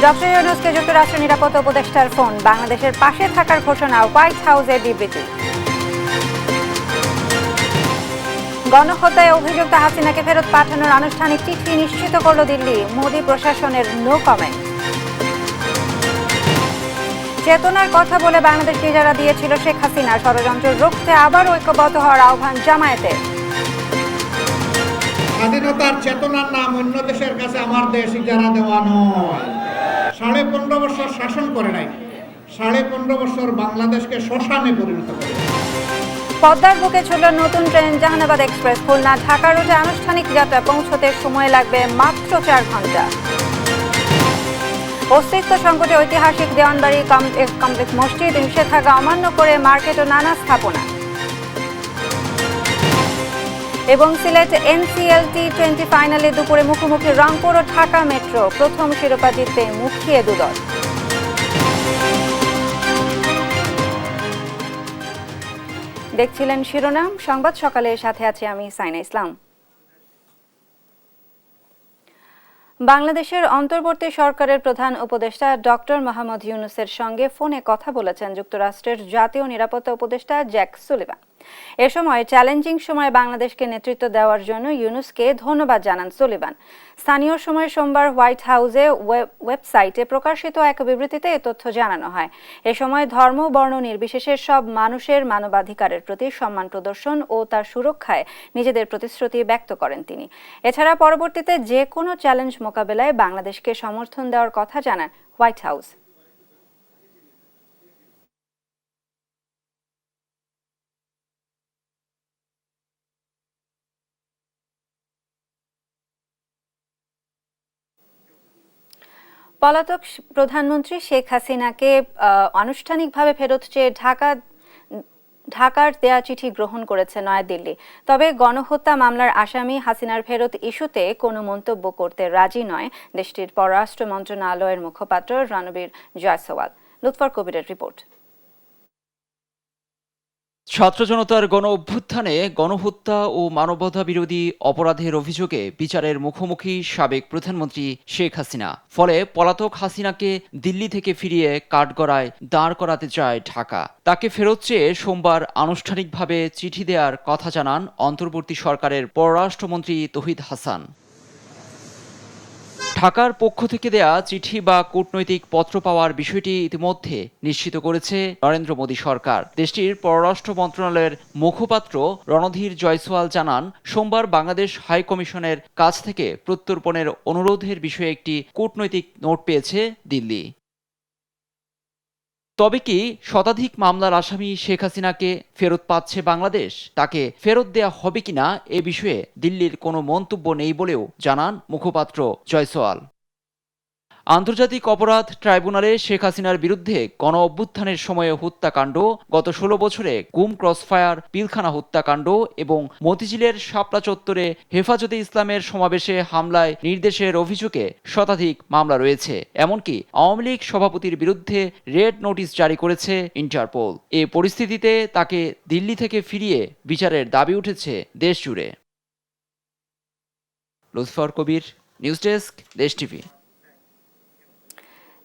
Doctor ইউনূসকে যুক্তরাষ্ট্র নিরাপত্তা উপদেষ্টার ফোন, বাংলাদেশের পাশে থাকার ঘোষণা, হোয়াইট হাউসের বিবৃতি। গণহত্যায় অভিযুক্ত হাসিনাকে ফেরত পাঠানোর আনুষ্ঠানিক চিঠি নিশ্চিত করল দিল্লি, মোদি প্রশাসনের নো কমেন্ট। চেতনার কথা বলে বাংলাদেশকে ইজারা দিয়েছিল শেখ হাসিনা, ষড়যন্ত্র রুখতে আবার ঐক্যবদ্ধ হওয়ার আহ্বান জামায়াতের। স্বাধীনতার চেতনার নাম অন্য দেশের কাছে আমার দেশ ইজারা দেওয়া নয়। 15.5 বছর শাসন করে নাই, 15.5 বছর বাংলাদেশকে শ্মশানে পরিণত করে। পদ্মার বুকে ছুটল নতুন ট্রেন জাহানাবাদ এক্সপ্রেস, খুলনা ঢাকা রুটে আনুষ্ঠানিক যাত্রা, পৌঁছতে সময় লাগবে মাত্র 4 ঘন্টা। অস্তিত্ব সংকটে ঐতিহাসিক দেওয়ানবাড়ি কমপ্লেক্স মসজিদ, নিষেধাজ্ঞা অমান্য করে মার্কেট ও নানা স্থাপনা। এবং সিলেট NCL T20 ফাইনালে দুপুরে মুখোমুখি রংপুর ও ঢাকা মেট্রো, প্রথম শিরোপা জিততে মুখিয়ে দুদল। দেখছিলেন শিরোনাম সংবাদ সকালের সাথে আছি আমি সাইনা ইসলাম। বাংলাদেশের অন্তর্বর্তী সরকারের প্রধান উপদেষ্টা ডক্টর মোহাম্মদ ইউনূসের সঙ্গে ফোনে কথা বলেছেন যুক্তরাষ্ট্রের জাতীয় নিরাপত্তা উপদেষ্টা জ্যাক সুলিভান। এ সময় চ্যালেঞ্জিং সময়ে বাংলাদেশকে নেতৃত্ব দেওয়ার জন্য ইউনূসকে ধন্যবাদ জানান সুলিভান। স্থানীয় সময় সোমবার হোয়াইট হাউসে ওয়েবসাইটে প্রকাশিত এক বিবৃতিতে এ তথ্য জানানো হয়। এ সময় ধর্ম বর্ণ নির্বিশেষে সব মানুষের মানবাধিকারের প্রতি সম্মান প্রদর্শন ও তার সুরক্ষায় নিজেদের প্রতিশ্রুতি ব্যক্ত করেন তিনি। এছাড়া পরবর্তীতে যে কোনো চ্যালেঞ্জ মোকাবেলায় বাংলাদেশকে সমর্থন দেওয়ার কথা জানান হোয়াইট হাউস। পলাতক প্রধানমন্ত্রী শেখ হাসিনাকে আনুষ্ঠানিকভাবে ফেরত চেয়ে ঢাকার দেয়া চিঠি গ্রহণ করেছে নয়াদিল্লি। তবে গণহত্যা মামলার আসামি হাসিনার ফেরত ইস্যুতে কোনো মন্তব্য করতে রাজি নয় দেশটির পররাষ্ট্র মন্ত্রণালয়ের মুখপাত্র রণবীর জয়সওয়াল। লুৎফর কবিরের রিপোর্ট। ছাত্র জনতার গণ অভ্যুত্থানে গণহত্যা ও মানবতা বিরোধী অপরাধের অভিযোগে বিচারের মুখোমুখি সাবেক প্রধানমন্ত্রী শেখ হাসিনা। ফলে পলাতক হাসিনাকে দিল্লি থেকে ফিরিয়ে কাঠগড়ায় দাঁড় করাতে চায় ঢাকা। তাকে ফেরত চেয়ে সোমবার আনুষ্ঠানিকভাবে চিঠি দেওয়ার কথা জানান অন্তর্বর্তী সরকারের পররাষ্ট্রমন্ত্রী তৌহিদ হাসান। ঢাকার পক্ষ থেকে দেয়া চিঠি বা কূটনৈতিক পত্র পাওয়ার বিষয়টি ইতিমধ্যে নিশ্চিত করেছে নরেন্দ্র মোদী সরকার। দেশটির পররাষ্ট্র মন্ত্রণালয়ের মুখপাত্র রণধীর জয়সওয়াল জানান, সোমবার বাংলাদেশ হাই কমিশনের কাছ থেকে প্রত্যর্পণের অনুরোধের বিষয়ে একটি কূটনৈতিক নোট পেয়েছে দিল্লি। তবে কি শতাধিক মামলার আসামি শেখ হাসিনাকে ফেরত পাচ্ছে বাংলাদেশ? তাকে ফেরত দেয়া হবে কিনা এ বিষয়ে দিল্লির কোনো মন্তব্য নেই বলেও জানান মুখপাত্র জয়সওয়াল। আন্তর্জাতিক অপরাধ ট্রাইব্যুনালে শেখ হাসিনার বিরুদ্ধে গণ অভ্যুত্থানের সময়ে হত্যাকাণ্ড, গত 16 বছরে গুম, ক্রসফায়ার, পিলখানা হত্যাকাণ্ড এবং মতিঝিলের শাপলা চত্বরে হেফাজতে ইসলামের সমাবেশে হামলায় নির্দেশের অভিযোগে শতাধিক মামলা রয়েছে। এমনকি আওয়ামী লীগ সভাপতির বিরুদ্ধে রেড নোটিশ জারি করেছে ইন্টারপোল। এ পরিস্থিতিতে তাকে দিল্লি থেকে ফিরিয়ে বিচারের দাবি উঠেছে দেশ জুড়ে। লুৎফর কবির, নিউজ ডেস্ক, দেশ টিভি।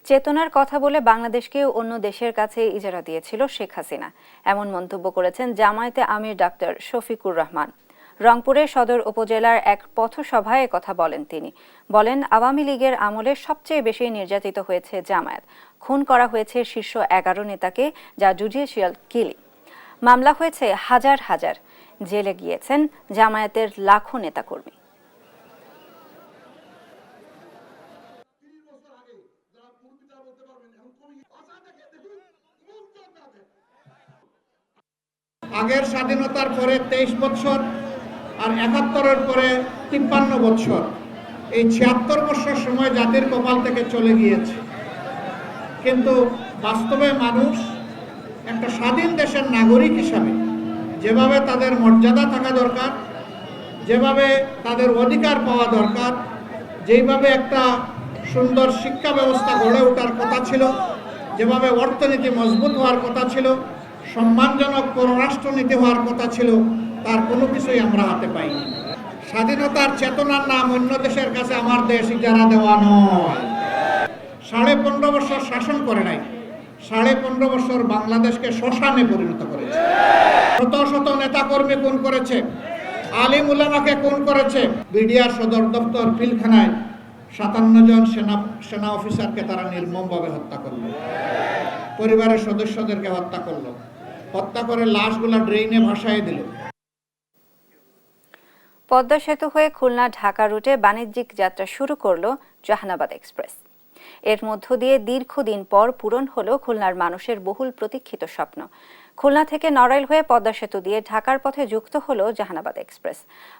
চেতনার কথা বলে বাংলাদেশকে অন্য দেশের কাছে ইজারা দিয়েছিল শেখ হাসিনা, এমন মন্তব্য করেছেন জামায়াতে আমির ডাক্তার শফিকুর রহমান। রংপুরে সদর উপজেলার এক পথসভায় কথা বলেন তিনি। বলেন, আওয়ামী লীগের আমলে সবচেয়ে বেশি নির্যাতিত হয়েছে জামায়াত। খুন করা হয়েছে শীর্ষ 11 নেতাকে, যা জুডিশিয়াল কিলিং। মামলা হয়েছে হাজার হাজার। জেলে গিয়েছেন জামায়াতের লাখো নেতাকর্মী। আগের স্বাধীনতার পরে 23 বছর আর 71-এর পরে 53 বছর, এই 76 বছর সময় জাতির কপাল থেকে চলে গিয়েছে। কিন্তু বাস্তবে মানুষ একটা স্বাধীন দেশের নাগরিক হিসাবে যেভাবে তাদের মর্যাদা থাকা দরকার, যেভাবে তাদের অধিকার পাওয়া দরকার, যেভাবে একটা সুন্দর শিক্ষা ব্যবস্থা গড়ে ওঠার কথা ছিল, যেভাবে অর্থনীতি মজবুত হওয়ার কথা ছিল, সম্মানজনক পররাষ্ট্রনীতি হওয়ার কথা ছিল, তার কোনো কিছুই আমরা হাতে পাইনি। স্বাধীনতার চেতনার নাম অন্য দেশের কাছে আমার দেশ ইজারা দেওয়া নয়। 15.5 বছর শাসন করে নাই, 15.5 বছর বাংলাদেশকে শ্মশানে পরিণত করেছে। শত শত নেতাকর্মী খুন করেছে, আলিম উলামাকে খুন করেছে। বিডিআর সদর দপ্তর পিলখানায় 57 জন সেনা অফিসারকে তারা নির্মমভাবে হত্যা করলো, পরিবারের সদস্যদেরকে হত্যা করলো, হত্যা করে লাশগুলা ড্রেইনে ভাসায় দিল। পদ্মা সেতু হয়ে খুলনা ঢাকা রুটে বাণিজ্যিক যাত্রা শুরু করলো জাহানাবাদ এক্সপ্রেস। এর মধ্য দিয়ে দীর্ঘদিন পর পূরণ হলো খুলনার মানুষের বহুল প্রতীক্ষিত স্বপ্ন। খুলনা থেকে নড়াইল হয়ে পদ্মা সেতু দিয়ে ঢাকার পথে যুক্ত হলো জাহানাবাদ এক্সপ্রেস।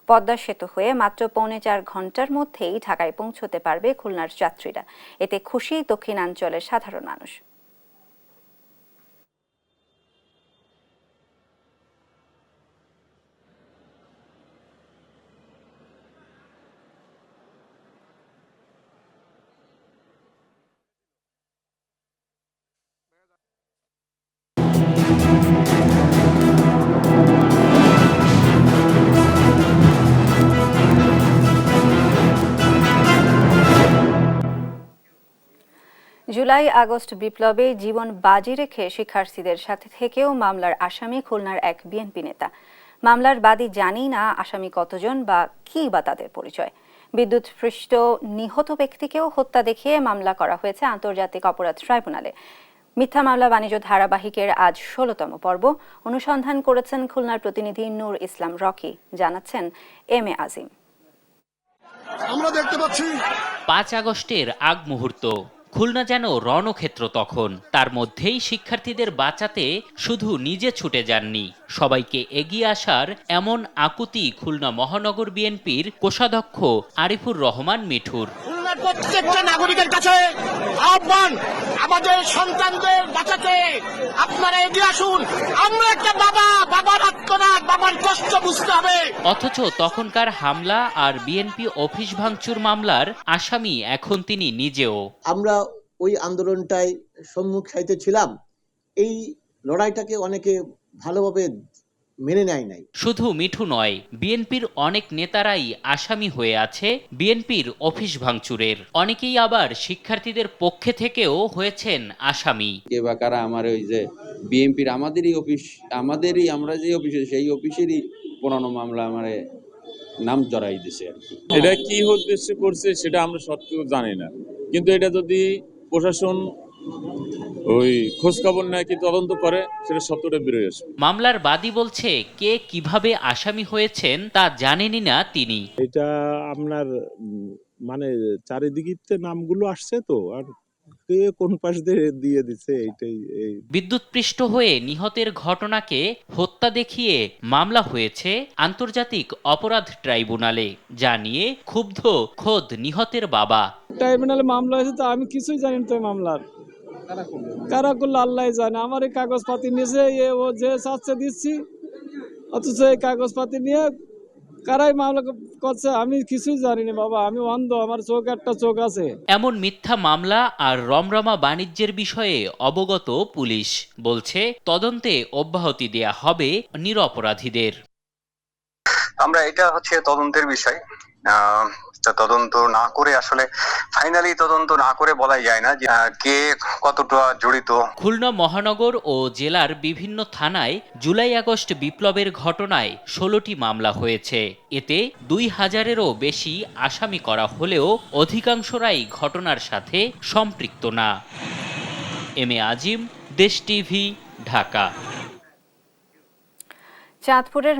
পদ্মা সেতু হয়ে মাত্র 4.25 ঘন্টার মধ্যেই ঢাকায় পৌঁছতে পারবে খুলনার যাত্রীরা। এতে খুশি দক্ষিণাঞ্চলের সাধারণ মানুষ। জুলাই আগস্ট বিপ্লবে জীবন বাজি রেখে শিক্ষার্থীদের সাথে থেকেও মামলার আসামি খুলনার এক বিএনপি নেতা। মামলার বাদী জানি না আসামি কতজন বা কি বা তাদের পরিচয়। বিদ্যুৎস্পৃষ্ট নিহত ব্যক্তিকেও হত্যা দেখিয়ে মামলা করা হয়েছে আন্তর্জাতিক অপরাধ ট্রাইব্যুনালে। মিথ্যা মামলা বাণিজ্য ধারাবাহিকের আজ 16তম পর্ব। অনুসন্ধান করেছেন খুলনার প্রতিনিধি নূর ইসলাম রকি, জানাচ্ছেন এম এ আজিম। আমরা দেখতে পাচ্ছি 5 আগস্টের আগ মুহূর্ত। খুলনা যেন রণক্ষেত্র তখন। তার মধ্যেই শিক্ষার্থীদের বাঁচাতে শুধু নিজে ছুটে যাননি, সবাইকে এগিয়ে আসার এমন আকুতি খুলনা মহানগর বিএনপির কোষাধ্যক্ষ আরিফুর রহমান মিঠুর। খুলনার প্রত্যেকটা নাগরিকের কাছে আহ্বান, আমাদের সন্তানদের বাঁচাতে আপনারা এগিয়ে আসুন। আমরা একটা বাবার আত্মনাদ, বাবার কষ্ট বুঝতে হবে। অথচ তখনকার হামলা আর বিএনপি অফিস ভাঙচুর মামলার আসামি এখন তিনি নিজেও। আমরা ওই আন্দোলনটায় সম্মুখ সারিতে ছিলাম, এই লড়াইটাকে অনেকে ভালোভাবে মেনে নেয় নাই। শুধু মিঠু নয়, বিএনপির অনেক নেতারাই আসামি হয়ে আছে বিএনপির অফিস ভাঙচুরের। অনেকেই আবার শিক্ষার্থীদের পক্ষে থেকেও হয়েছেন আসামি। কে বা কারা আমার ওই যে বিএনপির আমাদেরই আমরা যে অফিসে সেই অফিসেরই পুরানো মামলা আমারে নাম জড়াই দিছে আর কি। এটা কি উদ্দেশ্যে করছে সেটা আমরা সত্যি জানি না, কিন্তু এটা যদি প্রশাসন ওই খোঁজ খবর নেয়, কি তদন্ত করে, সেটা সত্যটা বেরোয় আসবে। মামলার বাদী বলছে কে কিভাবে আসামি হয়েছেন তা জানেনই না তিনি। এটা আপনার মানে চারিদিকে নামগুলো আসছে তো, আর কে কোন পাশ দিয়ে দিচ্ছে এইটাই। বিদ্যুৎস্পৃষ্ট হয়ে নিহতের ঘটনাকে হত্যা দেখিয়ে মামলা হয়েছে আন্তর্জাতিক অপরাধ ট্রাইব্যুনালে, যা নিয়ে ক্ষুব্ধ খোদ নিহতের বাবা। ট্রাইব্যুনালে মামলা হয়েছে তো আমি কিছুই জানি না তো মামলার কারা করলো আল্লাহ জানে। আমার এই কাগজপাতি নিয়েছে ও যে চাচ্ছে দিচ্ছি, অথচ এই কাগজপাতি নিয়ে কারাই মামলা করছে আমি কিছুই জানি না বাবা। আমি অন্ধ, আমার চোখ একটা চোখ আছে। এমন মিথ্যা মামলা আর রমরমা বাণিজ্যের বিষয়ে অবগত পুলিশ বলছে তদন্তে অব্যাহতি দেয়া হবে নিরপরাধীদের। আমরা এটা হচ্ছে তদন্তের বিষয়, তদন্ত না করে আসলে ফাইনালি তদন্ত না করে বলাই যায় না যে কে কতটা জড়িত। খুলনা মহানগর ও জেলার বিভিন্ন থানায় জুলাই আগস্ট বিপ্লবের ঘটনায় 16টি মামলা হয়েছে। এতে 2000-এরও বেশি আসামি করা হলেও অধিকাংশরাই ঘটনার সাথে সম্পৃক্ত না। এম এ আজিম, দেশ টিভি, ঢাকা। চাঁদপুরের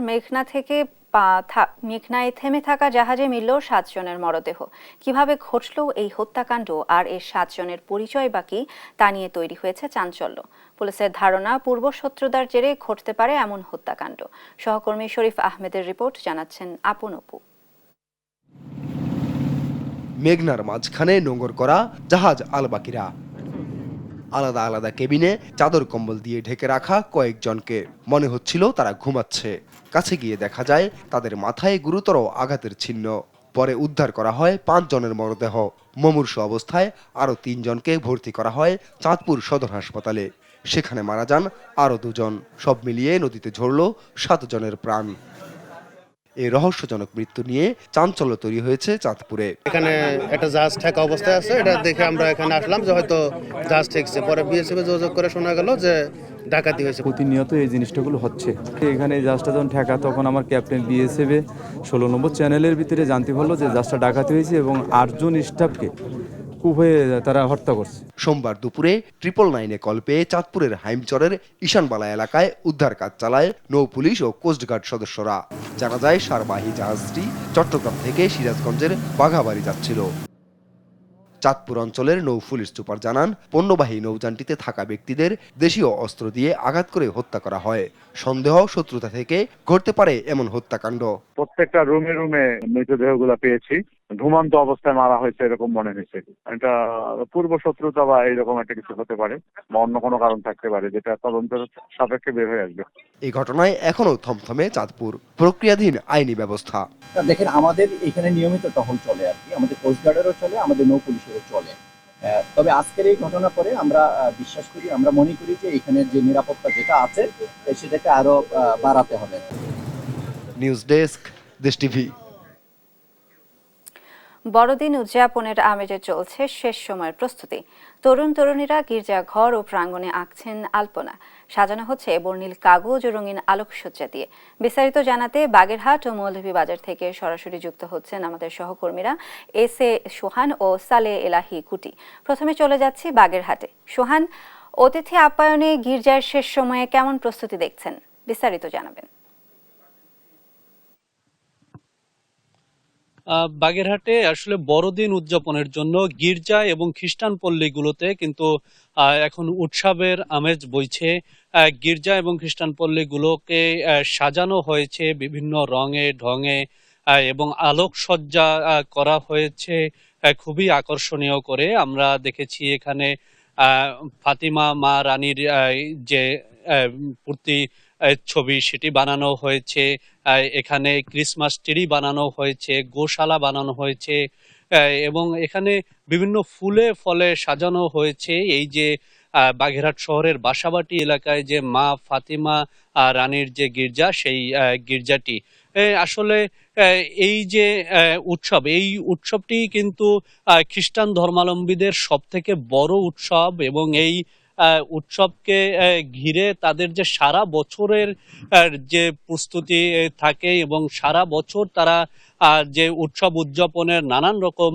মেঘনায় থেমে থাকা জাহাজে মিলল 7 জনের মরদেহ। কিভাবে ঘটল এই হত্যাকাণ্ড আর এর 7 জনের পরিচয় বাকি তা নিয়ে তৈরি হয়েছে চাঞ্চল্য। পুলিশের ধারণা পূর্বশত্রুতার জেরে ঘটতে পারে এমন হত্যাকাণ্ড। সহকর্মী শরীফ আহমেদের রিপোর্ট, জানাচ্ছেন আপন অপু। মেঘনার মাঝখানে নোঙর করা জাহাজ আলবাকিরা, আলাদা আলাদা কেবিনে চাদর কম্বল দিয়ে ঢেকে রাখা কয়েকজনকে। মনে হচ্ছিল তারা ঘুমাচ্ছে। কাছে গিয়ে দেখা যায় তাদের মাথায় গুরুতর আঘাতের চিহ্ন। পরে উদ্ধার করা হয় 5 জনের মরদেহ। মুমূর্ষ অবস্থায় আরও 3 জনকে ভর্তি করা হয় চাঁদপুর সদর হাসপাতালে। সেখানে মারা যান আরও 2 জন। সব মিলিয়ে নদীতে ঝরল 7 জনের প্রাণ। এই রহস্যজনক মৃত্যু নিয়ে চাঞ্চল্য তৈরি হয়েছে চাঁদপুরে। এখানে একটা জাহাজ ঠেকা অবস্থায় আছে, এটা দেখে আমরা এখানে আসলাম যে হয়তো জাহাজ ঠেকছে। পরে বিএসএফ যোগাযোগ করে শোনা গেল যে ডাকাতি হয়েছে। প্রতিনিয়ত এই জিনিসটাগুলো হচ্ছে। এখানে এই জাহাজটা যখন ঠেকা তখন আমার ক্যাপ্টেন বিএসএফ 16 নম্বর চ্যানেলের ভিতরে জানতে পারলো যে জাহাজটা ডাকাতি হয়েছে এবং 8 জন স্টাফকে খুব হয়ে তারা হত্যা করছে। সোমবার দুপুরে 999-এ কল পেয়ে চাঁদপুরের হাইমচরের ঈশানবালা এলাকায় উদ্ধার কাজ চালায় নৌ পুলিশ ও কোস্টগার্ড সদস্যরা। জানা যায় সারবাহী জাহাজটি চট্টগ্রাম থেকে সিরাজগঞ্জের বাঘাবাড়ি যাচ্ছিল। চাঁদপুর অঞ্চলের নৌ পুলিশ সুপার জানান, পণ্যবাহী নৌযানটিতে থাকা ব্যক্তিদের দেশীয় অস্ত্র দিয়ে আঘাত করে হত্যা করা হয়। সন্দেহ শত্রুতা থেকে ঘটতে পারে এমন হত্যাকাণ্ড। প্রত্যেকটা রুমে রুমে মৃতদেহগুলো পেয়েছি, ঘুমন্ত অবস্থায় মারা হয়েছে এরকম মনে হয়েছে। এটা পূর্ব শত্রুতা বা এইরকম একটা কিছু হতে পারে বা অন্য কোনো কারণ থাকতে পারে, যেটা তদন্তের সাপেক্ষে বের হয়ে আসবে। এই ঘটনায় এখনো থমথমে চাঁদপুর, প্রক্রিয়াধীন আইনি ব্যবস্থা। দেখেন, আমাদের এখানে নিয়মিত টহল চলে আর কি, আমাদের কোস্টগার্ডেরও চলে, আমাদের নৌ পুলিশেরও চলে। তবে আজকের এই ঘটনার পরে আমরা বিশ্বাস করি, আমরা মনে করি যে এখানে যে নিরাপত্তা যেটা আছে সেটাকে আরো বাড়াতে হবে। নিউজ ডেস্ক, দেশ টিভি। বড়দিন উদযাপনের আমেজে চলছে শেষ সময়ের প্রস্তুতি। তরুণ তরুণীরা গির্জা ঘর ও প্রাঙ্গণে আঁকছেন আলপনা, সাজানো হচ্ছে বর্ণিল কাগজ ও রঙিন আলোকসজ্জা দিয়ে। বিস্তারিত জানাতে বাগেরহাট ও মৌলভীবাজার থেকে সরাসরি যুক্ত হচ্ছেন আমাদের সহকর্মীরা এস এ সোহান ও সালে এলাহি কুটি। প্রথমে চলে যাচ্ছি বাগেরহাটে। সোহান, অতিথি আপ্যায়নে গির্জার শেষ সময়ে কেমন প্রস্তুতি দেখছেন, বিস্তারিত জানাবেন। বাগেরহাটে আসলে বড়দিন উদযাপনের জন্য গির্জা এবং খ্রিস্টান পল্লীগুলোতে কিন্তু এখন উৎসবের আমেজ বইছে। গির্জা এবং খ্রিস্টান পল্লীগুলোকে সাজানো হয়েছে বিভিন্ন রঙে ঢঙে এবং আলোকসজ্জা করা হয়েছে খুবই আকর্ষণীয় করে। আমরা দেখেছি এখানে ফাতিমা মা রানীর যে মূর্তি ছবি সেটি বানানো হয়েছে, এখানে ক্রিসমাস ট্রি বানানো হয়েছে, গোশালা বানানো হয়েছে এবং এখানে বিভিন্ন ফুলে ফলে সাজানো হয়েছে। এই যে বাগেরহাট শহরের বাসাবাটি এলাকায় যে মা ফাতিমা রানীর যে গির্জা, সেই গির্জাটি আসলে এই যে এই উৎসবটি কিন্তু খ্রিস্টান ধর্মাবলম্বীদের সব থেকে বড় উৎসব এবং এই উৎসবকে ঘিরে তাদের যে সারা বছরের যে প্রস্তুতি থাকে এবং সারা বছর তারা যে উৎসব উদযাপনের নানান রকম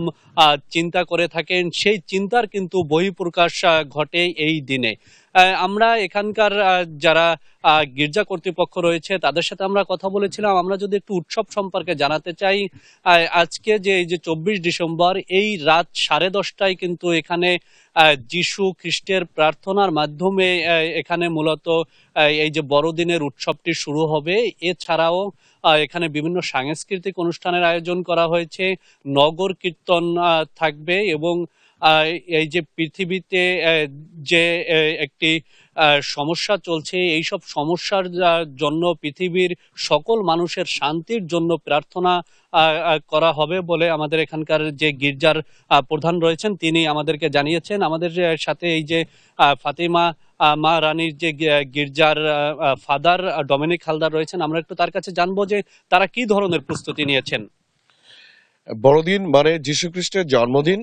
চিন্তা করে থাকেন, সেই চিন্তার কিন্তু বহিঃপ্রকাশ ঘটে এই দিনে। আমরা এখানকার যারা গির্জা কর্তৃপক্ষ রয়েছে তাদের সাথে আমরা কথা বলেছিলাম। আমরা যদি একটু উৎসব সম্পর্কে জানাতে চাই, আজকে যে এই যে 24 ডিসেম্বর, এই রাত 10:30টায় কিন্তু এখানে যিশু খ্রিস্টের প্রার্থনার মাধ্যমে এখানে মূলত এই যে বড়দিনের উৎসবটি শুরু হবে। এছাড়াও এখানে বিভিন্ন সাংস্কৃতিক অনুষ্ঠানের আয়োজন করা হয়েছে, নগর কীর্তন থাকবে এবং এই যে পৃথিবীতে যে একটি সমস্যা চলছে, এই সব সমস্যার জন্য পৃথিবীর সকল মানুষের শান্তির জন্য প্রার্থনা করা হবে বলে আমাদের এখানকার যে গির্জার প্রধান রয়েছেন তিনি আমাদেরকে জানিয়েছেন। আমাদের সাথে এই যে ফাতিমা মা রানীর যে গির্জার ফাদার ডমিনিক হালদার রয়েছেন, আমরা একটু তার কাছে জানবো যে তারা কি ধরনের প্রস্তুতি নিয়েছেন। বড়দিন মানে যীশু খ্রিস্টের জন্মদিন,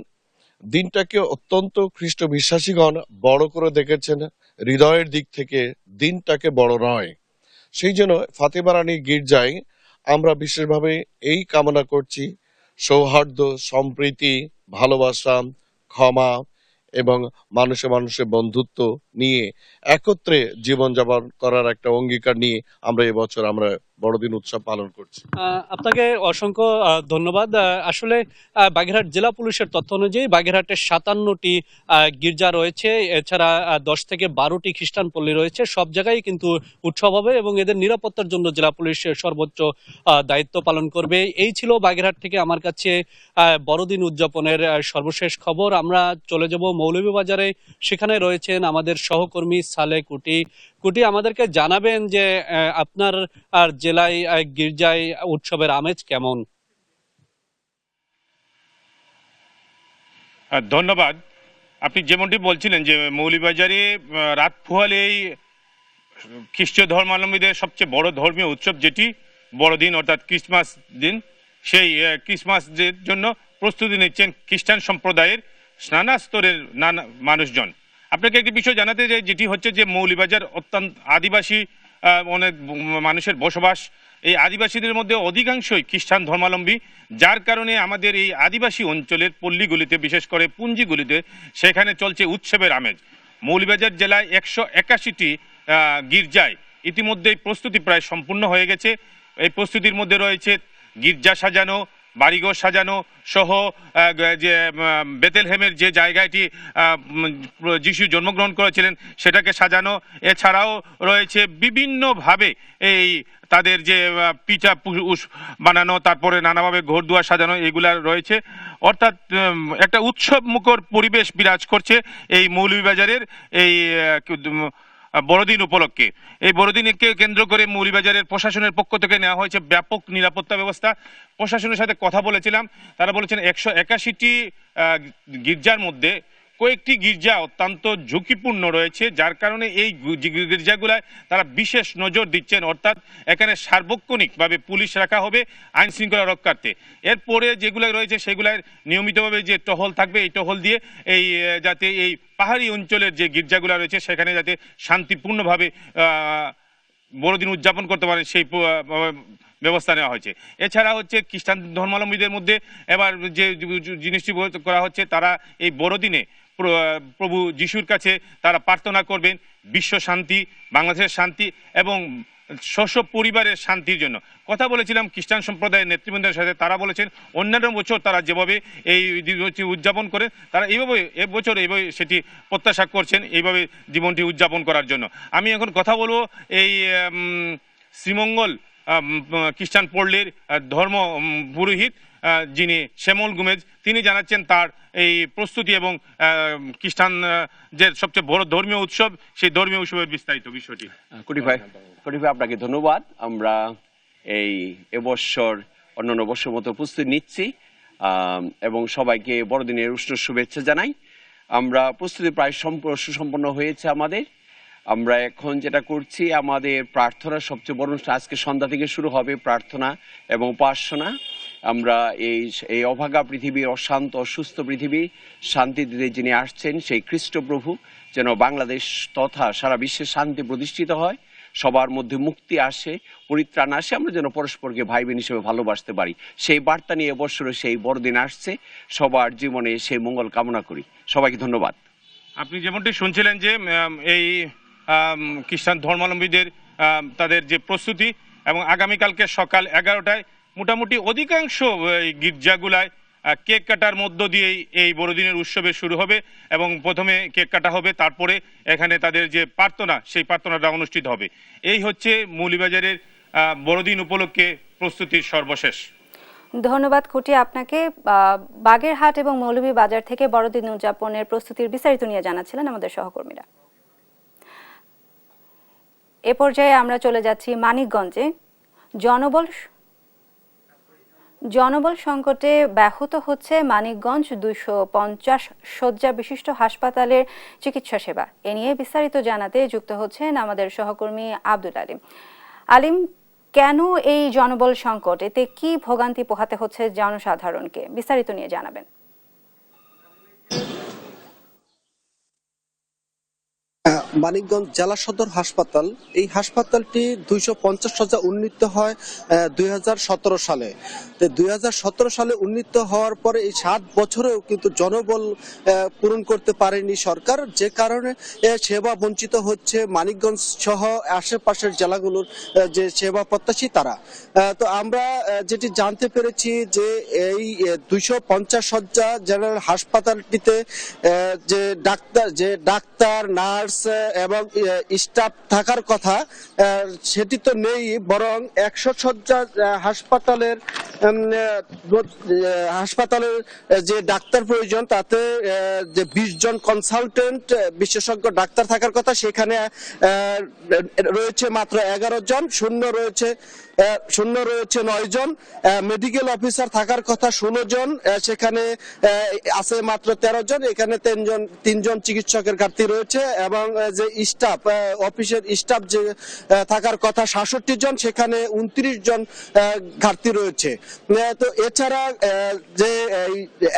দিনটাকে অত্যন্ত খ্রিস্ট বিশ্বাসীগণ বড় করে দেখেছেন। হৃদয়ের দিক থেকে দিনটাকে বড় নয়, সেই জন্য ফাতিমা রানী গির্জায় আমরা বিশেষভাবে এই কামনা করছি, সৌহার্দ্য, সম্প্রীতি, ভালোবাসা, ক্ষমা এবং মানুষে মানুষের বন্ধুত্ব নিয়ে একত্রে জীবনযাপন করার একটা অঙ্গীকার নিয়ে আমরা এবছর আমরা বড়দিন উৎসব পালন করছি। আপনাকে অসংখ্য ধন্যবাদ। আসলে বাগেরহাট জেলা পুলিশের তথ্য অনুযায়ী বাগেরহাটে 57টি গির্জা রয়েছে, এছাড়া 10 থেকে 12টি খ্রিস্টান পল্লী রয়েছে। সব জায়গায় কিন্তু উৎসব হবে এবং এদের নিরাপত্তার জন্য জেলা পুলিশ সর্বোচ্চ দায়িত্ব পালন করবে। এই ছিল বাগেরহাট থেকে আমার কাছে বড়দিন উদযাপনের সর্বশেষ খবর। আমরা চলে যাব মৌলভীবাজারে, সেখানে রয়েছেন আমাদের সহকর্মী সালে কুটি। আমাদেরকে জানাবেন যে আপনার আর জেলায় গির্জায় উৎসবের আমেজ কেমন? ধন্যবাদ। আপনি যেমনটি বলছিলেন যে মৌলভীবাজারে রাত পোহালেই খ্রিস্টীয় ধর্মাবলম্বীদের সবচেয়ে বড় ধর্মীয় উৎসব, যেটি বড়দিন অর্থাৎ ক্রিসমাস দিন, সেই ক্রিসমাসের জন্য প্রস্তুতি নিচ্ছেন খ্রিস্টান সম্প্রদায়ের নানা স্তরের নানা মানুষজন। আপনাকে একটি বিষয় জানাতে চাই, যেটি হচ্ছে যে মৌলভীবাজার অত্যন্ত আদিবাসী অনেক মানুষের বসবাস। এই আদিবাসীদের মধ্যে অধিকাংশই খ্রিস্টান ধর্মাবলম্বী, যার কারণে আমাদের এই আদিবাসী অঞ্চলের পল্লীগুলিতে, বিশেষ করে পুঞ্জিগুলিতে, সেখানে চলছে উৎসবের আমেজ। মৌলভীবাজার জেলায় 181টি গির্জায় ইতিমধ্যেই প্রস্তুতি প্রায় সম্পূর্ণ হয়ে গেছে। এই প্রস্তুতির মধ্যে রয়েছে গির্জা সাজানো, বাড়িঘর সাজানো সহ যে বেথেলহেমের যে জায়গাটি যিশু জন্মগ্রহণ করেছিলেন সেটাকে সাজানো। এছাড়াও রয়েছে বিভিন্নভাবে এই তাদের যে পিঠা বানানো, তারপরে নানাভাবে ঘরদুয়ার সাজানো, এগুলা রয়েছে। অর্থাৎ একটা উৎসব মুখর পরিবেশ বিরাজ করছে এই মৌলভীবাজারের এই বড়দিন উপলক্ষে। এই বড়দিনকে কেন্দ্র করে মৌলভীবাজারের প্রশাসনের পক্ষ থেকে নেওয়া হয়েছে ব্যাপক নিরাপত্তা ব্যবস্থা। প্রশাসনের সাথে কথা বলেছিলাম, তারা বলেছেন 181টি গির্জার মধ্যে কয়েকটি গির্জা অত্যন্ত ঝুঁকিপূর্ণ রয়েছে, যার কারণে এই গির্জাগুলায় তারা বিশেষ নজর দিচ্ছেন। অর্থাৎ এখানে সার্বক্ষণিকভাবে পুলিশ রাখা হবে আইন শৃঙ্খলা রক্ষার্থে। এরপরে যেগুলো রয়েছে সেগুলার নিয়মিতভাবে যে টহল থাকবে, এই টহল দিয়ে এই যাতে এই পাহাড়ি অঞ্চলের যে গির্জাগুলো রয়েছে সেখানে যাতে শান্তিপূর্ণভাবে বড়দিন উদযাপন করতে পারে সেই ব্যবস্থা নেওয়া হয়েছে। এছাড়া হচ্ছে খ্রিস্টান ধর্মাবলম্বীদের মধ্যে এবার যে জিনিসটি করা হচ্ছে, তারা এই বড়দিনে প্রভু যিশুর কাছে তারা প্রার্থনা করবেন বিশ্ব শান্তি, বাংলাদেশের শান্তি এবং স্ব পরিবারের শান্তির জন্য। কথা বলেছিলাম খ্রিস্টান সম্প্রদায়ের নেতৃবৃন্দের সাথে, তারা বলেছেন অন্যান্য বছর তারা যেভাবে এই উদযাপন করেন, তারা এইভাবে এবছর এইভাবে সেটি প্রত্যাশা করছেন এইভাবে জীবনটি উদযাপন করার জন্য। আমি এখন কথা বলবো এই শ্রীমঙ্গল খ্রিস্টান পল্লীর ধর্ম পুরোহিত যিনি শ্যামল গুমেজ, তিনি জানাচ্ছেন তার এই প্রস্তুতি এবং খ্রিস্টান যে সবচেয়ে বড় ধর্মীয় উৎসব, সেই ধর্মীয় উৎসবের বিস্তারিত বিষয়টি। কোটি ভাই আপনাকে ধন্যবাদ। আমরা এই এবছর অন্যান্য বছর মতো প্রস্তুতি নিচ্ছি এবং সবাইকে বড়দিনের উষ্ণ শুভেচ্ছা জানাই। আমরা প্রস্তুতি প্রায় সুসম্পন্ন হয়েছে আমাদের। আমরা এখন যেটা করছি, আমাদের প্রার্থনা সবচেয়ে বড় অনুষ্ঠান আজকে সন্ধ্যা থেকে শুরু হবে, প্রার্থনা এবং উপাসনা। আমরা এই অভাগা পৃথিবী, অশান্ত অসুস্থ পৃথিবী শান্তি দিতে যিনি আসছেন, সেই খ্রিস্ট প্রভু যেন বাংলাদেশ তথা সারা বিশ্বে শান্তি প্রতিষ্ঠিত হয়, সবার মধ্যে মুক্তি আসে, পরিত্রাণ আসে, আমরা যেন পরস্পরকে ভাই বোন হিসেবে ভালোবাসতে পারি, সেই বার্তা নিয়ে এবছরে সেই বড়দিন আসছে। সবার জীবনে সেই মঙ্গল কামনা করি। সবাইকে ধন্যবাদ। আপনি যেমনটি শুনছিলেন যে এই খ্রিস্টান ধর্মাবলম্বীদের তাদের যে প্রস্তুতি, এবং আগামীকালকে সকাল 11টায় মোটামুটি অধিকাংশ গির্জাগুলায় কেক কাটার মধ্য দিয়েই এই বড়দিনের উৎসবে শুরু হবে এবং প্রথমে কেক কাটা হবে, তারপরে এখানে তাদের যে প্রার্থনা, সেই প্রার্থনাটা অনুষ্ঠিত হবে। এই হচ্ছে মৌলভীবাজারের বড়দিন উপলক্ষে প্রস্তুতির সর্বশেষ। ধন্যবাদ খুঁটি আপনাকে। বাগেরহাট এবং মৌলভীবাজার থেকে বড়দিন উদযাপনের প্রস্তুতির বিস্তারিত নিয়ে জানাচ্ছিলেন আমাদের সহকর্মীরা। এ পর্যায়ে আমরা চলে যাচ্ছি মানিকগঞ্জে। জনবল সংকটে ব্যাহত হচ্ছে মানিকগঞ্জ 250 শয্যা বিশিষ্ট হাসপাতালের চিকিৎসা সেবা। এ নিয়ে বিস্তারিত জানাতে যুক্ত হচ্ছেন আমাদের সহকর্মী আব্দুল আলিম। আলিম, কেন এই জনবল সংকট, এতে কি ভোগান্তি পোহাতে হচ্ছে জনসাধারণকে, বিস্তারিত নিয়ে জানাবেন। মানিকগঞ্জ জেলা সদর হাসপাতাল, এই হাসপাতালটি 250 শয্যা উন্নীত হয় 2017 সালে। 2017 সালে উন্নীত হওয়ার পরে এই 7 বছরেও কিন্তু জনবল পূরণ করতে পারেনি সরকার, যে কারণে সেবা বঞ্চিত হচ্ছে মানিকগঞ্জ সহ আশেপাশের জেলাগুলোর যে সেবা প্রত্যাশী তারা। তো আমরা যেটি জানতে পেরেছি যে এই 250 শয্যা জেনারেল হাসপাতালটিতে যে ডাক্তার, নার্স এবং স্টাফ থাকার কথা সেটি তো নেই, বরং 100 শয্যা হাসপাতালের যে ডাক্তার প্রয়োজন তাতে যে 20 জন কনসালটেন্ট বিশেষজ্ঞ ডাক্তার থাকার কথা, সেখানে রয়েছে মাত্র 11 জন, শূন্য রয়েছে শূন্য রয়েছে 9 জন, মেডিকেল অফিসার থাকার কথা 16 জন, সেখানে আছে মাত্র 13 জন। এখানে 3 জন চিকিৎসকের ঘাটতি রয়েছে এবং যে স্টাফ অফিসের স্টাফ যে থাকার কথা 66 জন, সেখানে 29 জন ঘাটতি রয়েছে। তো এছাড়া যে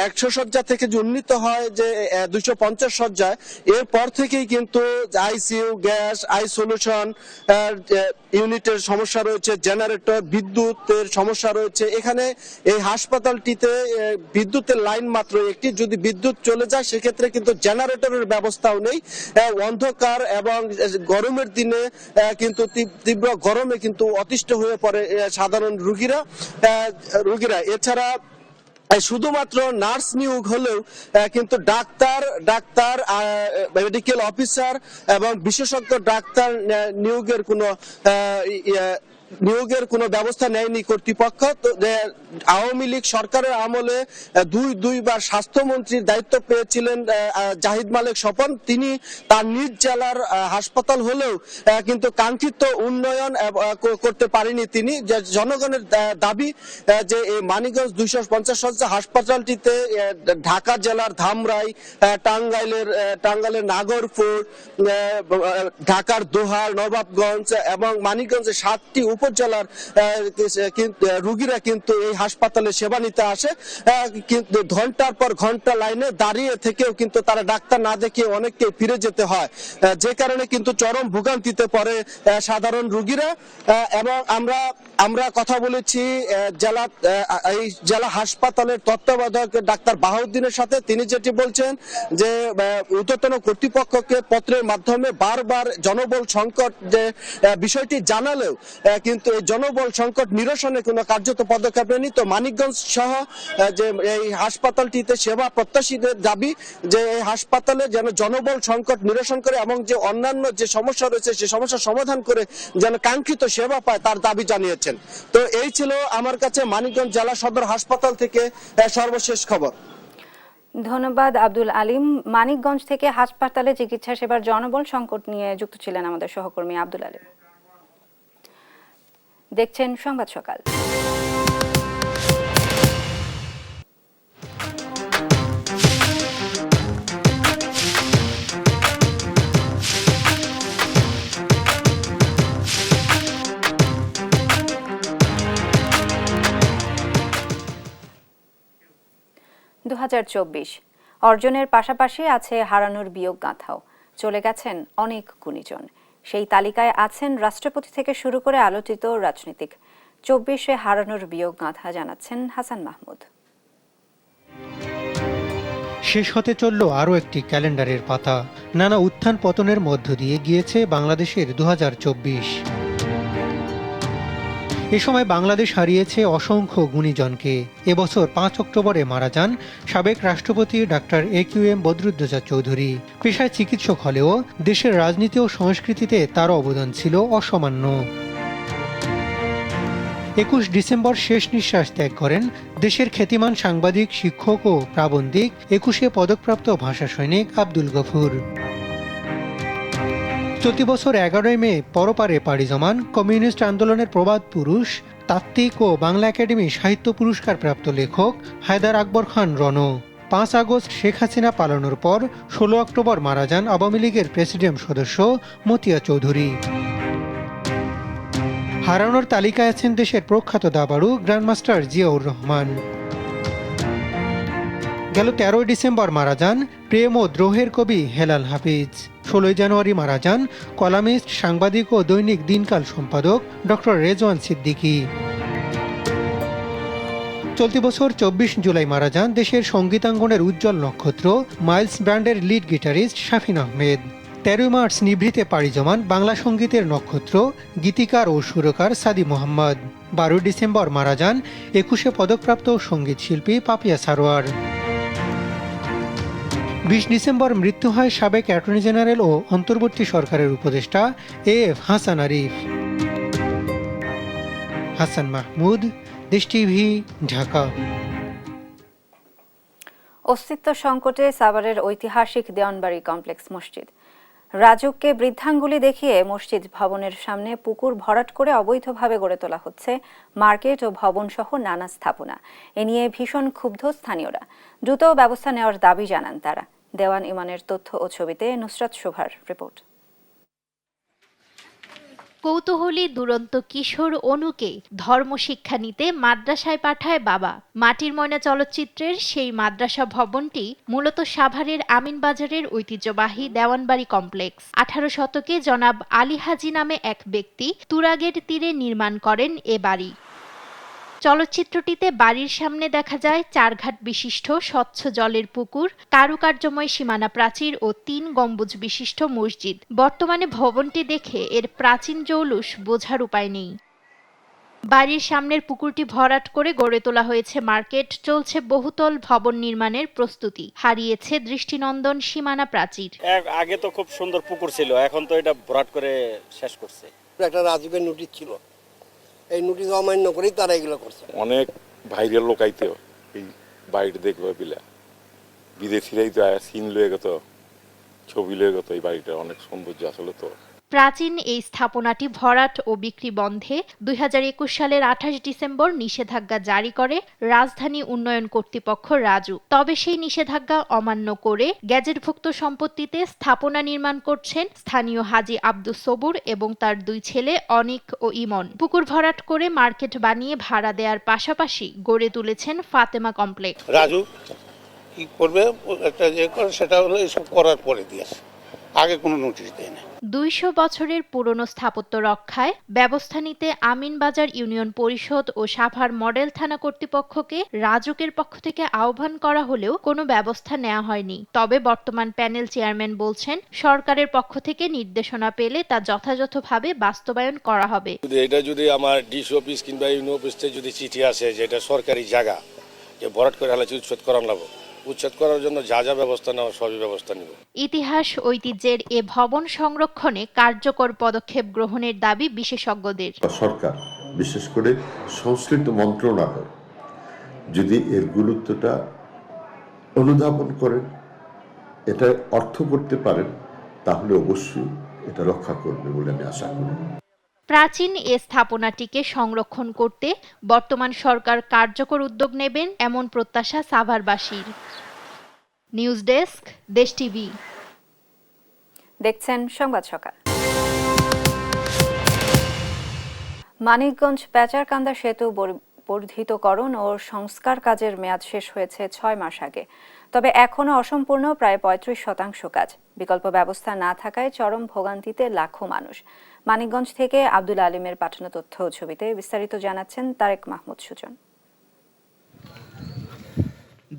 100 শয্যা থেকে যে উন্নীত হয় যে 250 শয্যায়, এরপর থেকেই কিন্তু আইসিইউ, গ্যাস, আইসোলেশন ইউনিটের সমস্যা রয়েছে, জেনারেটর, বিদ্যুতের সমস্যা রয়েছে। এখানে এই হাসপাতালটিতে বিদ্যুতের লাইন মাত্র একটি, যদি বিদ্যুৎ চলে যায় সেক্ষেত্রে কিন্তু জেনারেটরের ব্যবস্থাও নেই। অন্ধকার এবং গরমের দিনে কিন্তু তীব্র গরমে কিন্তু অতিষ্ঠ হয়ে পড়ে সাধারণ রোগীরা। এছাড়া শুধুমাত্র নার্স নিয়োগ হলেও কিন্তু ডাক্তার, মেডিকেল অফিসার এবং বিশেষজ্ঞ ডাক্তার নিয়োগের কোনো ব্যবস্থা নেয়নি কর্তৃপক্ষ। তো আওয়ামী লীগ সরকারের আমলে দুইবার স্বাস্থ্যমন্ত্রীর দায়িত্ব পেয়েছিলেন জাহিদ মালিক স্বপন। তিনি তার নিজ জেলার হাসপাতাল হলেও কিন্তু কাঙ্ক্ষিত উন্নয়ন করতে পারেনি তিনি। জনগণের দাবি যে এই মানিকগঞ্জ 250 শয্যা হাসপাতালটিতে ঢাকা জেলার ধামরাই, টাঙ্গাইলের নাগরপুর, ঢাকার দোহার, নবাবগঞ্জ এবং মানিকগঞ্জের 7টি উপজেলার রোগীরা কিন্তু এই হাসপাতালে সেবা নিতে আসে। কিন্তু ঘন্টার পর ঘন্টা লাইনে দাঁড়িয়ে থেকেও কিন্তু তারা ডাক্তার না দেখিয়ে অনেককে ফিরে যেতে হয়, যে কারণে কিন্তু চরম ভোগান্তিতে পড়ে সাধারণ রোগীরা। এবং আমরা কথা বলেছি এই জেলা হাসপাতালের তত্ত্বাবধায়ক ডাক্তার বাহাউদ্দিনের সাথে। তিনি যেটি বলছেন যে ঊর্ধ্বতন কর্তৃপক্ষকে পত্রের মাধ্যমে বারবার জনবল সংকট যে বিষয়টি জানালেও কিন্তু এই জনবল সংকট নিরসনে কোনো কার্যত পদক্ষেপ নেয়নি। তো মানিকগঞ্জ সহ যে এই হাসপাতালটিতে সেবা প্রত্যাশীদের দাবি যে এই হাসপাতালে যেন জনবল সংকট নিরসন করে এবং যে অন্যান্য যে সমস্যা রয়েছে সে সমস্যার সমাধান করে যেন কাঙ্ক্ষিত সেবা পায় তার দাবি জানিয়েছেন। তো এই ছিল আমার কাছে মানিকগঞ্জ জেলা সদর হাসপাতাল থেকে সর্বশেষ খবর। ধন্যবাদ আব্দুল আলিম। মানিকগঞ্জ থেকে হাসপাতালে চিকিৎসা সেবার জনবল সংকট নিয়ে যুক্ত ছিলেন আমাদের সহকর্মী আব্দুল আলিম। দেখছেন সংবাদ সকাল। অর্জনের পাশাপাশি আছে হারানোর বিয়োগ গাঁথাও। চলে গেছেন অনেক গুণীজন। সেই তালিকায় আছেন রাষ্ট্রপতি থেকে শুরু করে আলোচিত রাজনীতিক। 24 হারানোর বিয়োগ গাঁথা জানাচ্ছেন হাসান মাহমুদ। শেষ হতে চলল আরও একটি ক্যালেন্ডারের পাতা। নানা উত্থান পতনের মধ্য দিয়ে গিয়েছে বাংলাদেশের 2024। এ সময় বাংলাদেশ হারিয়েছে অসংখ্য গুণীজনকে। এবছর 5 অক্টোবরে মারা যান সাবেক রাষ্ট্রপতি ডাক্তার AQM বদরুদ্দোজা চৌধুরী। পেশায় চিকিৎসক হলেও দেশের রাজনীতি ও সংস্কৃতিতে তার অবদান ছিল অসামান্য। 21 ডিসেম্বর শেষ নিঃশ্বাস ত্যাগ করেন দেশের খ্যাতিমান সাংবাদিক, শিক্ষক ও প্রাবন্ধিক 21 পদকপ্রাপ্ত ভাষা সৈনিক আব্দুল গফুর। চলতি বছর 11 মে পরপারে পাড়ি জমান কমিউনিস্ট আন্দোলনের প্রবাদ পুরুষ, তাত্ত্বিক ও বাংলা একাডেমি সাহিত্য পুরস্কার প্রাপ্ত লেখক হায়দার আকবর খান রণ। 5 আগস্ট শেখ হাসিনা পালানোর পর 16 অক্টোবর মারা যান আওয়ামী লীগের প্রেসিডিয়াম সদস্য মতিয়া চৌধুরী। হারানোর তালিকায় আছেন দেশের প্রখ্যাত দাবাড়ু গ্র্যান্ডমাস্টার জিয়াউর রহমান। গেল 13 ডিসেম্বর মারা যান প্রেম ও দ্রোহের কবি হেলাল হাফিজ। 16 জানুয়ারি মারা যান কলামিস্ট, সাংবাদিক ও দৈনিক দিনকাল সম্পাদক ডক্টর রেজওয়ান সিদ্দিকী। চলতি বছর 24 জুলাই মারা যান দেশের সঙ্গীতাঙ্গনের উজ্জ্বল নক্ষত্র মাইলস ব্র্যান্ডের lead guitarist Shafin Ahmed. 13 March নিভৃতে পাড়ি জমান বাংলা সঙ্গীতের নক্ষত্র গীতিকার ও সুরকার সাদি মোহাম্মদ। 12 ডিসেম্বর মারা যান 21 পদকপ্রাপ্ত সঙ্গীত শিল্পী পাপিয়া সারোয়ার। 20 ডিসেম্বর মৃত্যু হয় সাবেক অ্যাটর্নি জেনারেল ও অন্তর্বর্তী সরকারের উপদেষ্টা AF হাসান আরিফ। হাসান মাহমুদ, দেশ টিভি, ঢাকা। অস্তিত্ব সংকটে সাভারের ঐতিহাসিক দেওয়ানবাড়ি কমপ্লেক্স মসজিদ। রাজুককে বৃদ্ধাঙ্গুলি দেখিয়ে মসজিদ ভবনের সামনে পুকুর ভরাট করে অবৈধভাবে গড়ে তোলা হচ্ছে মার্কেট ও ভবন সহ নানা স্থাপনা। এ নিয়ে ভীষণ ক্ষুব্ধ স্থানীয়রা। দ্রুত ব্যবস্থা নেওয়ার দাবি জানান তারা। দেওয়ান ইমানের তথ্য ও ছবিতে নুসরাত শোভার রিপোর্ট। কৌতূহলী দুরন্ত কিশোর অনুকে ধর্মশিক্ষা নিতে মাদ্রাসায় পাঠায় বাবা। মাটির ময়না চলচ্চিত্রের সেই মাদ্রাসা ভবনটি মূলত সাভারের আমিনবাজারের ঐতিহ্যবাহী দেওয়ানবাড়ি কমপ্লেক্স। 18 শতকে জনাব আলী হাজি নামে এক ব্যক্তি তুরাগের তীরে নির্মাণ করেন এ বাড়ি। চলচ্চিত্রটিতে বাড়ির সামনে দেখা যায় 4 ঘাট বিশিষ্ট স্বচ্ছ জলের পুকুর, কারুকার্যময় সীমানা প্রাচীর ও 3 গম্বুজ বিশিষ্ট মসজিদ। বর্তমানে ভবনটি দেখে এর প্রাচীন জৌলুস বোঝার উপায় নেই। বাড়ির সামনের পুকুরটি ভরাট করে গড়ে তোলা হয়েছে মার্কেট, চলছে বহুতল ভবন নির্মাণের প্রস্তুতি, হারিয়েছে দৃষ্টিনন্দন সীমানা প্রাচীর। আগে তো খুব সুন্দর পুকুর ছিল, এখন তো এটা ভরাট করে শেষ করছে। একটা রাজুকের নোটিশ ছিল, এই নোটিশ অমান্য করেই তারা এগুলো করছে। অনেক বাইরের লোক আইতে এই বাড়িটা দেখবে বিলা, বিদেশিরাই তো সিন লয়ে গেত, ছবি লয়ে গেত। এই বাড়িটা অনেক সৌন্দর্য আসলে। তো প্রাচীন এই স্থাপনাটি ভরাট ও বিক্রি বন্ধে 2021 সালের 28 ডিসেম্বর নিষেধাজ্ঞা জারি করে রাজধানী উন্নয়ন কর্তৃপক্ষ রাজু। তবে সেই নিষেধাজ্ঞা অমান্য করে গ্যাজেটভুক্ত সম্পত্তিতে স্থাপনা নির্মাণ করছেন স্থানীয় হাজী আব্দুস সবুর এবং তার 2 ছেলে অনিক ও ইমন। পুকুর ভরাট করে মার্কেট বানিয়ে ভাড়া দেওয়ার পাশাপাশি গড়ে তুলেছেন ফাতেমা কমপ্লেক্স। রাজু কি করবে, একটা যে করে সেটা হলো এসব করার পরে দিয়েছে, আগে কোনো নোটিশ দেয় না। 200 বছরের পুরনো স্থাপত্য রক্ষায় ব্যবস্থা নিতে আমিনবাজার ইউনিয়ন পরিষদ ও সাভার মডেল থানা কর্তৃপক্ষকে রাজুকের পক্ষ থেকে আহ্বান করা হলেও কোনো ব্যবস্থা নেওয়া হয়নি। তবে বর্তমান প্যানেল চেয়ারম্যান বলছেন, সরকারের পক্ষ থেকে নির্দেশনা পেলে তা যথাযথভাবে বাস্তবায়ন করা হবে। এটা যদি আমার ডিসি অফিস কিংবা ইউনিয়ন অফিস থেকে যদি চিঠি আসে যে এটা সরকারি জায়গা, যে ভরাট করে হালাচি উচ্ছেদ করার লাগবে, উচ্ছেদ করার জন্য যা যা ব্যবস্থা নেওয়া সবই ব্যবস্থা নেব। ইতিহাস ঐতিহ্যের এ ভবন সংরক্ষণে কার্যকর পদক্ষেপ গ্রহণের দাবি বিশেষজ্ঞদের। সরকার, বিশেষ করে সংশ্লিষ্ট মন্ত্রণালয় যদি এর গুরুত্বটা অনুধাবন করেন, এটা অর্থ করতে পারেন, তাহলে অবশ্যই এটা রক্ষা করবে বলে আমি আশা করি। প্রাচীন এ স্থাপনাটিকে সংরক্ষণ করতে বর্তমান সরকার কার্যকর উদ্যোগ নেবেন এমন প্রত্যাশা সাভারবাসীর। নিউজ ডেস্ক, দেশ টিভি। দেখছেন সংবাদ সকাল। মানিকগঞ্জ পেচারকান্দা সেতু বর্ধিতকরণ ও সংস্কার কাজের মেয়াদ শেষ হয়েছে 6 মাস আগে। তবে এখনও অসম্পূর্ণ প্রায় 35% কাজ। বিকল্প ব্যবস্থা না থাকায় চরম ভোগান্তিতে লাখো মানুষ। মানিকগঞ্জ থেকে আব্দুল আলিমের পাঠানো তথ্য ও ছবিতে বিস্তারিত জানাচ্ছেন তারেক মাহমুদ সুজন।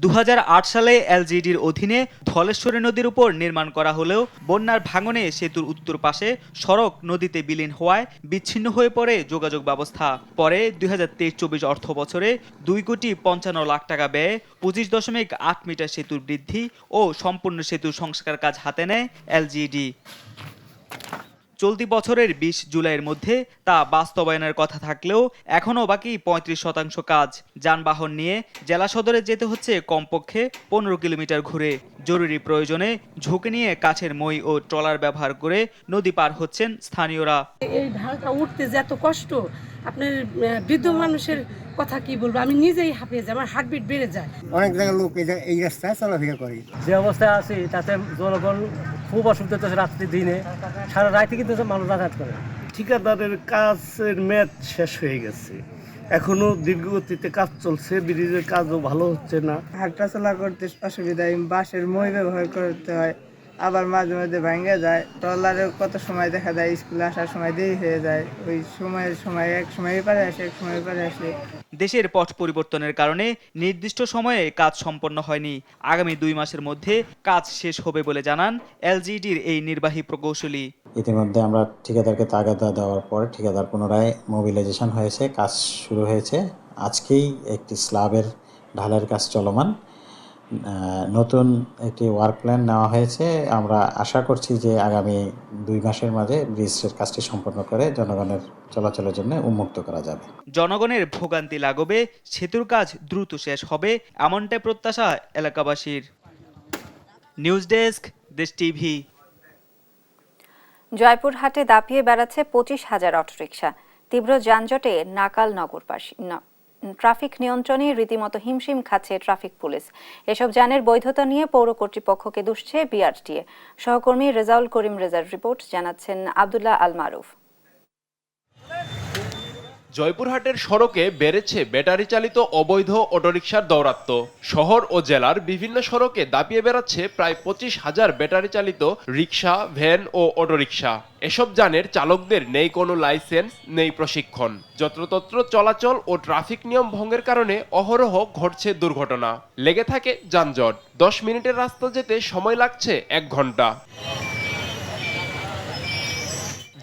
2008 সালে এলজিডির অধীনে ধলেশ্বরী নদীর উপর নির্মাণ করা হলেও বন্যার ভাঙনে সেতুর উত্তর পাশে সড়ক নদীতে বিলীন হওয়ায় বিচ্ছিন্ন হয়ে পড়ে যোগাযোগ ব্যবস্থা। পরে 2023-24 অর্থ বছরে 2,55 লাখ টাকা ব্যয়ে 25.8 মিটার সেতুর বৃদ্ধি ও সম্পূর্ণ সেতুর সংস্কার কাজ হাতে নেয় এলজিডি। চলতি বছরের 20 জুলাইয়ের মধ্যে তা বাস্তবায়নের কথা থাকলেও এখনও বাকি 35% কাজ। যানবাহন নিয়ে জেলা সদরে যেতে হচ্ছে কমপক্ষে 15 কিলোমিটার ঘুরে। জরুরি প্রয়োজনে ঝুঁকি নিয়ে কাছের মই ও ট্রলার ব্যবহার করে নদী পার হচ্ছেন স্থানীয়রা। এই ঢালটা উঠতে যে এত কষ্ট, আপনার বৃদ্ধ মানুষের কথা কি বলবো, আমি নিজেই হাঁপিয়ে যাই, আমার হার্টবিট বেড়ে যায়। অনেক জায়গায় লোক এই রাস্তায় চলাফেরা করে। যে অবস্থায় আছি তাতে জনগণ খুব অসুবিধা হচ্ছে, রাত্রি দিনে সারা রাতে কিন্তু মানুষ যাতায়াত করে। ঠিকাদারের কাজের মেয়াদ শেষ হয়ে গেছে, এখনো দীর্ঘগতিতে কাজ চলছে, ব্রিজের কাজও ভালো হচ্ছে না। হাঁটা চলা করতে অসুবিধা, বাঁশের মই ব্যবহার করতে হয়, আবার মাঝে মাঝে ভেঙে যায়। ট্রলারের কত সময় দেখা যায় স্কুলে আসার সময় দেরি হয়ে যায়, ওই সময় এক সময় এপারে আসে এক সময় এপারে আসে। দেশের পট পরিবর্তনের কারণে নির্দিষ্ট সময়ে কাজ সম্পন্ন হয়নি। আগামী 2 মাসের মধ্যে কাজ শেষ হবে বলে জানান এলজিডির এই নির্বাহী প্রকৌশলী। ইতিমধ্যে আমরা ঠিকাদারকে তাগাদা দেওয়ার পর ঠিকাদার পুনরায় মোবিলাইজেশন হয়েছে, কাজ শুরু হয়েছে। আজকেই একটি স্ল্যাবের ঢালের কাজ চলমান। নতুন একটি ওয়ার্ক প্ল্যান নেওয়া হয়েছে। আমরা আশা করছি যে আগামী 2 মাসের মাঝে ব্রিজের কাজটি সম্পন্ন করে জনগণের চলাচলের জন্য উন্মুক্ত করা যাবে। জনগণের ভোগান্তি লাঘবে সেতুর কাজ দ্রুত শেষ হবে এমনটাই প্রত্যাশা এলাকাবাসীর। নিউজ ডেস্ক, দেশ টিভি। জয়পুরহাটে দাপিয়ে বেড়াচ্ছে 25,000 অটোরিকশা। তীব্র যানজটে নাকাল নগরবাসী। ট্রাফিক নিয়ন্ত্রণে রীতিমতো হিমশিম খাচ্ছে ট্রাফিক পুলিশ। এসব যানের বৈধতা নিয়ে পৌর কর্তৃপক্ষকে দুষছে বিআরটিএ। সহকর্মী রেজাউল করিম রেজার রিপোর্ট, জানাচ্ছেন আব্দুল্লাহ আল মারুফ। জয়পুরহাটের সড়কে বেড়েছে ব্যাটারি চালিত অবৈধ অটোরিকশার দৌরাত্ম্য। শহর ও জেলার বিভিন্ন সড়কে দাপিয়ে বেড়াচ্ছে প্রায় 25,000 ব্যাটারি চালিত রিকশা, ভ্যান ও অটোরিকশা। এসব যানের চালকদের নেই কোনো লাইসেন্স, নেই প্রশিক্ষণ। যত্রতত্র চলাচল ও ট্রাফিক নিয়ম ভঙ্গের কারণে অহরহ ঘটছে দুর্ঘটনা। লেগে থাকে যানজট। 10 মিনিটের রাস্তা যেতে সময় লাগছে 1 ঘন্টা।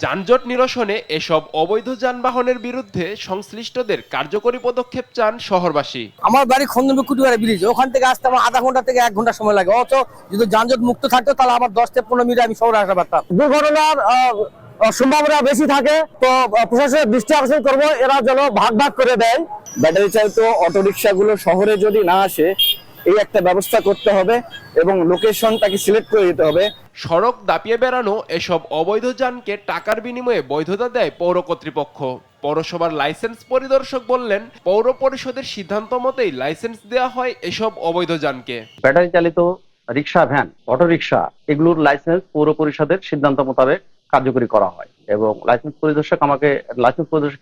যানজট নিরসনে এসব অবৈধ যানবাহনের বিরুদ্ধে সংশ্লিষ্টদের কার্যকরী পদক্ষেপ চান শহরবাসী। আমার বাড়ি খন্দনকুটিবাড়ি ব্রিজ, ওখান থেকে আসতে আমার আধা ঘন্টা থেকে 1 ঘন্টা সময় লাগে। অথচ যদি যানজট মুক্ত থাকতো তাহলে আমার 10 থেকে 15 মিনিটে আমি শহরে আসতে পারতাম। দুর্ঘটনার সম্ভাবনা বেশি থাকে, তো প্রশাসনের দৃষ্টি আকর্ষণ করবো এরা যেন ভাগ ভাগ করে দেয়। ব্যাটারি চালিত অটোরিকশা গুলো শহরে যদি না আসে এই একটা ব্যবস্থা করতে হবে এবং লোকেশন তাকে সিলেক্ট করে দিতে হবে। সড়ক দাপিয়ে বেড়ানো এসব অবৈধ যানকে টাকার বিনিময়ে বৈধতা দেয় পৌর কর্তৃপক্ষ। পৌরসভার লাইসেন্স পরিদর্শক বললেন, পৌর পরিষদের সিদ্ধান্ত মতেই লাইসেন্স দেওয়া হয় এসব অবৈধ যানকে। ব্যাটারি চালিত রিকশা, ভ্যান, অটোরিকশা এগুলোর লাইসেন্স পৌর পরিষদের সিদ্ধান্ত মোতাবেক কার্যকরী করা হয় এবং লাইসেন্স পরিদর্শক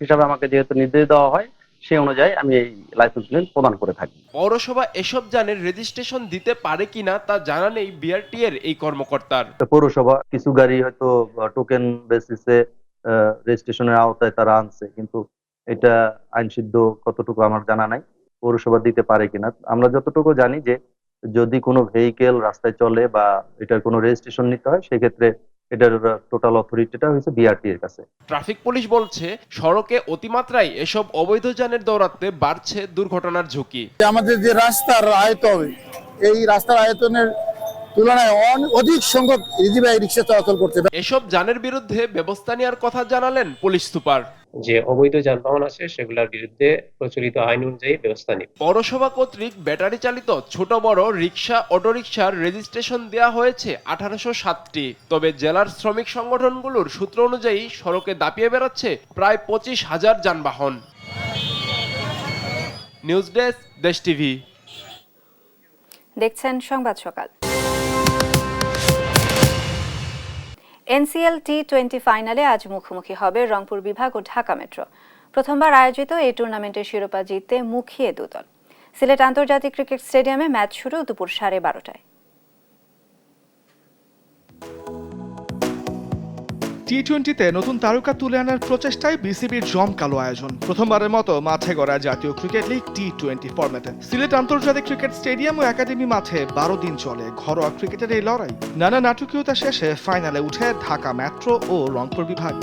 হিসাবে আমাকে যেহেতু নির্দেশ দেওয়া হয় সেই অনুযায়ী আমি এই লাইসেন্স প্রদান করে থাকি। পৌরসভা এসব যানের রেজিস্ট্রেশন দিতে পারে কিনা তা জানা নেই বিআরটিএর এই কর্মকর্তার। পৌরসভা কিছু গাড়ি হয়তো টোকেন বেসিসে রেজিস্ট্রেশনের আওতায় তারা আনছে, কিন্তু এটা আইনসিদ্ধ কতটুকু আমার জানা নাই। পৌরসভা দিতে পারে কিনা, আমরা যতটুকু জানি যে যদি কোনো ভেহিকেল রাস্তায় চলে বা এটার কোনো রেজিস্ট্রেশন নিতে হয় সেক্ষেত্রে এটার টোটাল অথরিটিটা হয়েছে বিআরটি এর কাছে। ট্রাফিক পুলিশ বলছে, সড়কে অতিমাত্রায় এসব অবৈধ যানের দৌরাত্ম্যে বাড়ছে দুর্ঘটনার ঝুঁকি। আমাদের যে রাস্তার আয়তন, এই রাস্তার আয়তনের তুলনায় অধিক সংখ্যক রিজিভাই রিকশা চলাচল করছে। এসব যানের বিরুদ্ধে ব্যবস্থা নেওয়ার কথা জানালেন পুলিশ সুপার। যে অবৈধ যানবাহন আছে সেগুলোর বিরুদ্ধে প্রচলিত আইন অনুযায়ী ব্যবস্থা নেবে। পৌরসভা কর্তৃক ব্যাটারি চালিত ছোট বড় রিকশা, অটোরিকশার রেজিস্ট্রেশন দেওয়া হয়েছে 1807টি। তবে জেলার শ্রমিক সংগঠনগুলোর সূত্র অনুযায়ী সড়কে দাপিয়ে বেড়াচ্ছে প্রায় 25,000 যানবাহন। নিউজ ডেস্ক, দেশ টিভি। দেখছেন সংবাদ সকাল। এনসিএল টি20 ফাইনালে আজ মুখোমুখি হবে রংপুর বিভাগ ও ঢাকা মেট্রো। প্রথমবার আয়োজিত এই টুর্নামেন্টের শিরোপা জিততে মুখিয়ে দুদল। সিলেট আন্তর্জাতিক ক্রিকেট স্টেডিয়ামে ম্যাচ শুরু দুপুর 12:30টায়। টি20তে নতুন তারকা তুলে আনার প্রচেষ্টায় বিসিবির জমকালো আয়োজন। প্রথমবারের মতো মাঠে গড়া জাতীয় ক্রিকেট লিগ টি20 ফরম্যাটে সিলেট আন্তর্জাতিক ক্রিকেট স্টেডিয়াম ও একাডেমি মাঠে 12 দিন চলে ঘরোয়া ক্রিকেটের এই লড়াই। নানা নাটকীয়তা শেষে ফাইনালে উঠে ঢাকা মেট্রো ও রংপুর বিভাগ।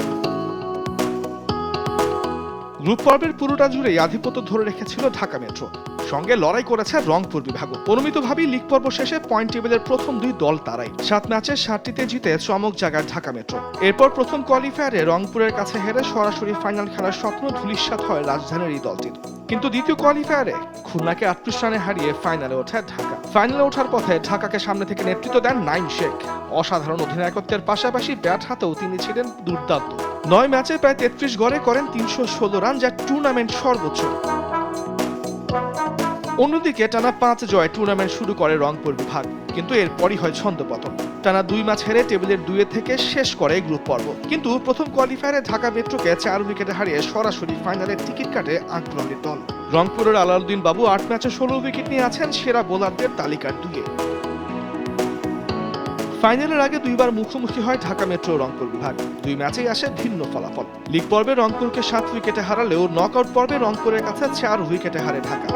গ্রুপ পর্বের পুরোটা জুড়েই আধিপত্য ধরে রেখেছিল ঢাকা মেট্রো, সঙ্গে লড়াই করেছে রংপুর বিভাগ। অনুমিতভাবেই লিগ পর্ব শেষে পয়েন্ট টেবিলের প্রথম 2 দল তারাই। 7 ম্যাচে 7টিতে জিতে চমক জাগায় ঢাকা মেট্রো। এরপর প্রথম কোয়ালিফায়ারে রংপুরের কাছে হেরে সরাসরি ফাইনাল খেলার স্বপ্ন ধূলিসাৎ হয় রাজধানীর এই দলটির। কিন্তু দ্বিতীয় কোয়ালিফায়ারে খুলনাকে 38 রানে হারিয়ে ফাইনালে ওঠে ঢাকা। ফাইনালে ওঠার পথে ঢাকাকে সামনে থেকে নেতৃত্ব দেন নাইম শেখ। অসাধারণ অধিনায়কত্বের পাশাপাশি ব্যাট হাতেও তিনি ছিলেন দুর্দান্ত। 9 ম্যাচে প্রায় 33 গড়ে করেন 316 রান, যা টুর্নামেন্ট সর্বোচ্চ। অন্যদিকে টানা 5 জয় টুর্নামেন্ট শুরু করে রংপুর বিভাগ, কিন্তু এরপরই হয় ছন্দপতন। টানা 2 ম্যাচ হেরে টেবিলের 2 থেকে শেষ করে গ্রুপ পর্ব। কিন্তু প্রথম কোয়ালিফায়ারে ঢাকা মেট্রোকে 4 উইকেটে হারিয়ে সরাসরি ফাইনালের টিকিট কাটে আগ্রহের দল। রংপুরের আলাউদ্দিন বাবু 8 ম্যাচে 16 উইকেট নিয়ে আছেন সেরা বোলারদের তালিকার 2-এ। ফাইনালের আগে 2বার মুখোমুখি হয় ঢাকা মেট্রো ও রংপুর বিভাগ। 2 ম্যাচেই আসে ভিন্ন ফলাফল। লিগ পর্বে রংপুরকে 7 উইকেটে হারালেও নকআউট পর্বে রংপুরের কাছে 4 উইকেটে হারে ঢাকা।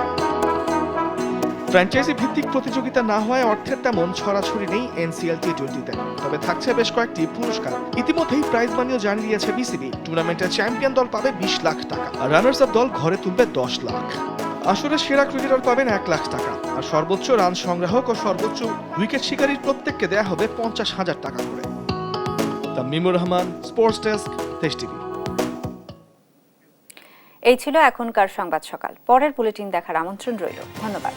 ফ্র্যাঞ্চাইজি ভিত্তিক প্রতিযোগিতা না হওয়ায় অর্থের তেমন ছড়াছড়ি নেই এনসিএল টি20তে, তবে থাকছে বেশ কয়েকটি পুরস্কার। ইতিমধ্যেই প্রাইজ মানিও জানিয়ে দিয়েছে বিসিবি। টুর্নামেন্টের চ্যাম্পিয়ন দল পাবে 20 লাখ টাকা, আর রানার্স আপ দল ঘরে তুলবে 10 লাখ। আসলে সেরা ক্রিকেটার পাবেন 1 লাখ টাকা, আর সর্বোচ্চ রান সংগ্রাহক ও সর্বোচ্চ উইকেট শিকারীর প্রত্যেককে দেয়া হবে 50,000 টাকা করে। তামিমুর রহমান, স্পোর্টস ডেস্ক, দেশ টিভি। এই ছিল এখনকার সংবাদ সকাল। পরের বুলেটিন দেখার আমন্ত্রণ রইল। ধন্যবাদ।